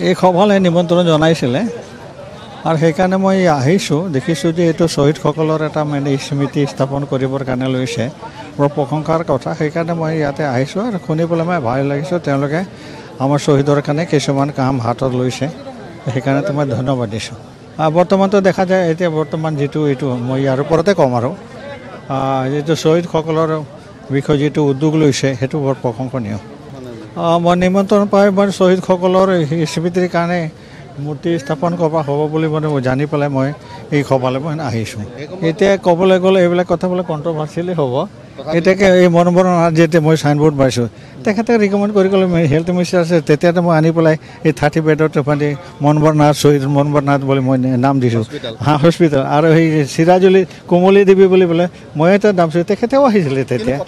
এই সভালৈ নিমন্ত্ৰণ জনাইছিলে আৰু সেইকাৰণে মই আহিছোঁ। দেখিছোঁ যে এইটো শ্বহীদসকলৰ এটা মানে স্মৃতি স্থাপন কৰিবৰ কাৰণে লৈছে, বৰ প্ৰশংসাৰ কথা। সেইকাৰণে মই ইয়াতে আহিছোঁ আৰু শুনি পেলাই মই ভাল লাগিছোঁ। তেওঁলোকে আমাৰ শ্বহীদৰ কাৰণে কিছুমান কাম হাতত লৈছে, সেইকাৰণে মই ধন্যবাদ দিছোঁ। বৰ্তমানতো দেখা যায় এতিয়া বৰ্তমান যিটো এইটো মই ইয়াৰ ওপৰতে ক'ম আৰু যিটো শ্বহীদসকলৰ বিষয়ে যিটো উদ্যোগ লৈছে সেইটো বৰ প্ৰশংসনীয়। মই নিমন্ত্ৰণ পাই মই শ্বহীদসকলৰ স্মৃতিৰ কাৰণে মূৰ্তি স্থাপন কৰা হ'ব বুলি মানে জানি পেলাই মই এই সভালৈ মই আহিছোঁ। এতিয়া ক'বলৈ গ'লে এইবিলাক কথা বোলে কণ্ট্ৰভাৰ্চিয়েলি হ'ব। এতিয়াকে এই মনোবৰ নাথ যেতিয়া মই চাইনবোৰ্ড পাইছোঁ, তেখেতে ৰিকমেণ্ড কৰি ক'লে হেল্থ মিনিষ্টাৰ আছে, তেতিয়াতে মই আনি পেলাই এই 30 বেডৰ মানে মনোবৰ নাথ শ্বহীদ মনোবৰ নাথ বুলি মই নাম দিছোঁ হস্পিটেল। আৰু সেই চিৰাজুলি কোমলী দেৱী বুলি পেলাই মই এটা নাম দিছোঁ, তেখেতেও আহিছিলে তেতিয়া।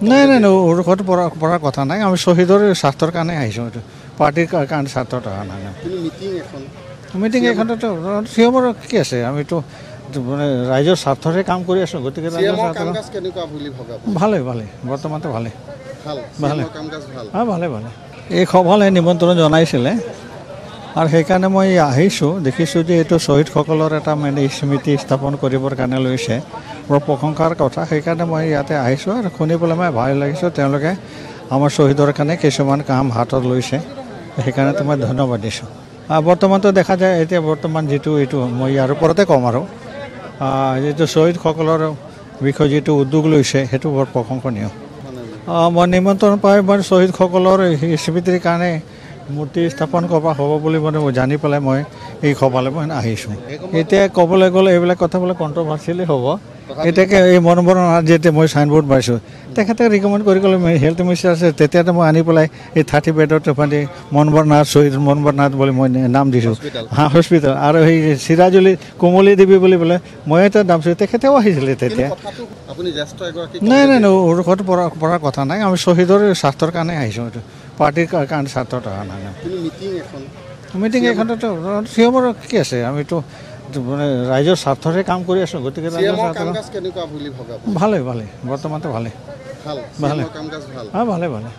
নাই নাই নাই উৰ্ষত পৰাৰ কথা নাই, আমি শ্বহীদৰ স্বাস্থ্যৰ কাৰণে আহিছোঁ, এইটো পাৰ্টিৰ কাৰণে স্বাৰ্থত অহা নাই। মিটিং এখনতো চিয়মৰ কি আছে, আমিতো মানে ৰাইজৰ স্বাৰ্থৰে কাম কৰি আছোঁ। গতিকে ভালেই ভালেই বৰ্তমানটো ভালেই ভালে ভালে ভালে। এই সভালৈ নিমন্ত্ৰণ জনাইছিলে আৰু সেইকাৰণে মই আহিছোঁ। দেখিছোঁ যে এইটো শ্বহীদসকলৰ এটা মানে স্মৃতি স্থাপন কৰিবৰ কাৰণে লৈছে, বৰ প্ৰশংসাৰ কথা। সেইকাৰণে মই ইয়াতে আহিছোঁ আৰু শুনি পেলাই মই ভাল লাগিছোঁ। তেওঁলোকে আমাৰ শ্বহীদৰ কাৰণে কিছুমান কাম হাতত লৈছে, সেইকাৰণে মই ধন্যবাদ দিছোঁ। বৰ্তমানতো দেখা যায় এতিয়া বৰ্তমান যিটো এইটো মই ইয়াৰ ওপৰতে ক'ম আৰু যিটো শ্বহীদসকলৰ বিষয়ে যিটো উদ্যোগ লৈছে সেইটো বৰ প্ৰশংসনীয়। মই নিমন্ত্ৰণ পাই মই শ্বহীদসকলৰ স্মৃতিৰ কাৰণে মূৰ্তি স্থাপন কৰা হ'ব বুলি মানে জানি পেলাই মই এই সভালৈ মই আহিছোঁ। এতিয়া ক'বলৈ গ'লে এইবিলাক কথা বোলে কণ্ট্ৰভাৰ্চিয়েলি হ'ব। এতিয়াকে এই মনোবৰ নাথ যেতিয়া মই চাইনবোৰ্ড পাইছোঁ, তেখেতে ৰিকমেণ্ড কৰি ক'লে হেল্থ মিনিষ্টাৰ আছে, তেতিয়াতে মই আনি পেলাই এই 30 বেডৰ মানে মনোবৰ নাথ শ্বহীদ মনোবৰ নাথ বুলি মই নাম দিছোঁ হস্পিটেল। আৰু সেই চিৰাজুলি কোমলী দেৱী বুলি পেলাই মই এটা নাম দিছোঁ, তেখেতেও আহিছিলে তেতিয়া। নাই নাই নাই উৰ্ষত পৰাৰ কথা নাই, আমি শ্বহীদৰ স্বাস্থ্যৰ কাৰণে আহিছোঁ, এইটো পাৰ্টিৰ কাৰণে স্বাৰ্থত অহা নাই। মিটিং এখনতো চিয়মৰ কি আছে, আমিতো মানে ৰাইজৰ স্বাৰ্থৰে কাম কৰি আছোঁ। গতিকে ভালেই ভালেই বৰ্তমানটো ভালেই ভালে ভালে ভালে।